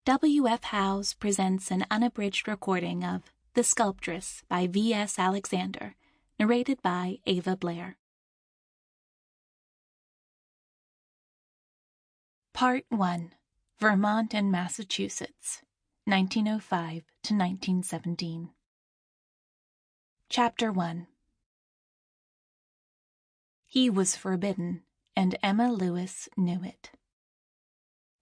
W.F. Howes presents an unabridged recording of The Sculptress by V.S. Alexander, narrated by Ava Blair. Part 1. Vermont and Massachusetts, 1905 to 1917. Chapter 1. He was forbidden, and Emma Lewis knew it.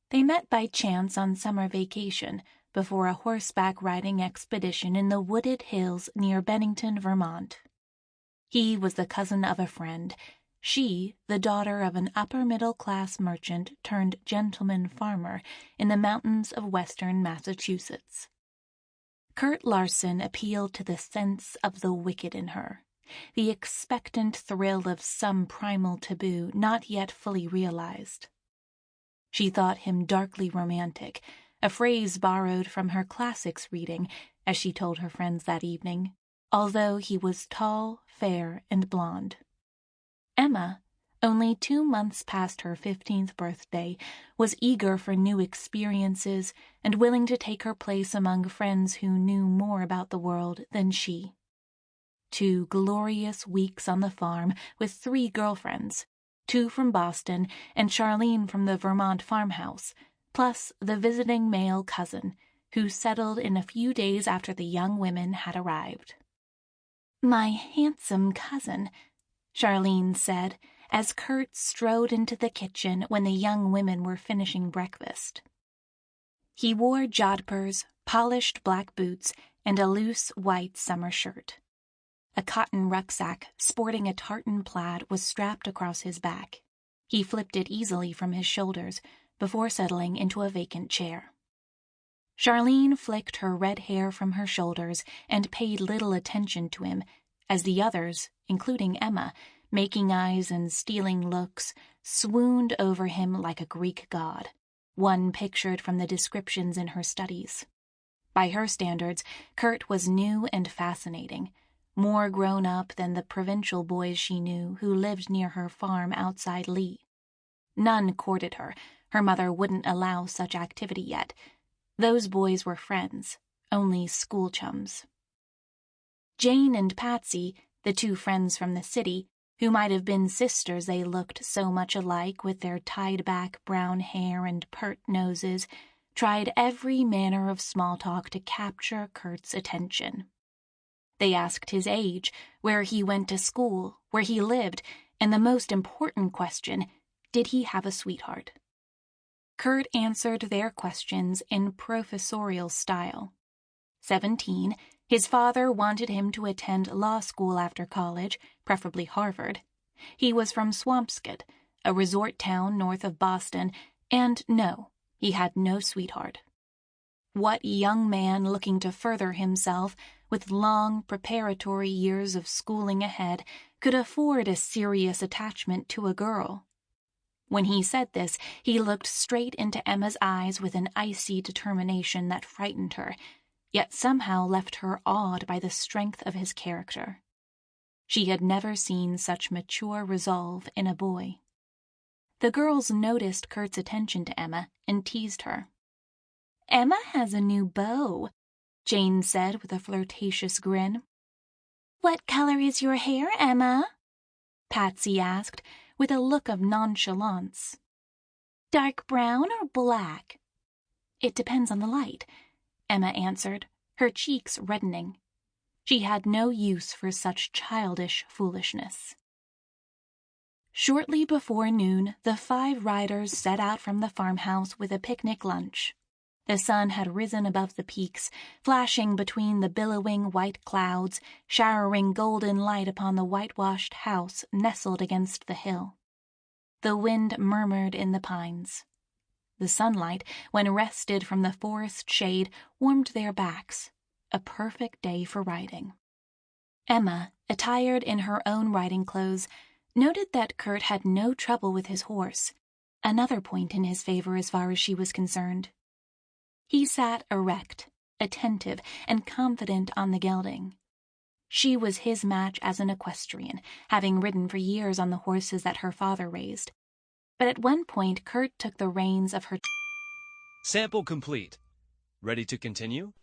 They met by chance on summer vacation before a horseback riding expedition in the wooded hills near Bennington, Vermont. He was the cousin of a friend, she the daughter of an upper-middle-class merchant turned gentleman farmer in the mountains of western Massachusetts. Kurt Larson appealed to the sense of the wicked in her, the expectant thrill of some primal taboo not yet fully realized. She thought him darkly romantic, a phrase borrowed from her classics reading, as she told her friends that evening, although he was tall, fair, and blonde. Emma, only 2 months past her 15th birthday, was eager for new experiences and willing to take her place among friends who knew more about the world than she. 2 glorious weeks on the farm with 3 girlfriends, 2 from Boston and Charlene from the Vermont farmhouse, plus the visiting male cousin, who settled in a few days after the young women had arrived. "My handsome cousin," Charlene said, as Kurt strode into the kitchen when the young women were finishing breakfast. He wore jodhpurs, polished black boots, and a loose white summer shirt. A cotton rucksack sporting a tartan plaid was strapped across his back. He flipped it easily from his shoulders before settling into a vacant chair. Charlene flicked her red hair from her shoulders and paid little attention to him, as the others, including Emma, making eyes and stealing looks, swooned over him like a Greek god, one pictured from the descriptions in her studies. By her standards, Kurt was new and fascinating, more grown up than the provincial boys she knew who lived near her farm outside Lee. None courted her. Her mother wouldn't allow such activity yet. Those boys were friends, only school chums. Jane and Patsy, the 2 friends from the city, who might have been sisters, they looked so much alike with their tied-back brown hair and pert noses, tried every manner of small talk to capture Kurt's attention. They asked his age, where he went to school, where he lived, and the most important question, did he have a sweetheart? Kurt answered their questions in professorial style. 17, his father wanted him to attend law school after college, preferably Harvard. He was from Swampscott, a resort town north of Boston, and no, he had no sweetheart. What young man looking to further himself, with long preparatory years of schooling ahead, could afford a serious attachment to a girl? When he said this, he looked straight into Emma's eyes with an icy determination that frightened her, yet somehow left her awed by the strength of his character. She had never seen such mature resolve in a boy. The girls noticed Kurt's attention to Emma and teased her. "Emma has a new beau," Jane said with a flirtatious grin. "What color is your hair, Emma?" Patsy asked, with a look of nonchalance. "Dark brown or black?" "It depends on the light," Emma answered, her cheeks reddening. She had no use for such childish foolishness. Shortly before noon, the 5 riders set out from the farmhouse with a picnic lunch. The sun had risen above the peaks, flashing between the billowing white clouds, showering golden light upon the whitewashed house nestled against the hill. The wind murmured in the pines. The sunlight, when wrested from the forest shade, warmed their backs, a perfect day for riding. Emma, attired in her own riding clothes, noted that Kurt had no trouble with his horse, another point in his favor as far as she was concerned. He sat erect, attentive, and confident on the gelding. She was his match as an equestrian, having ridden for years on the horses that her father raised. But at one point, Kurt took the reins of her... Sample complete. Ready to continue?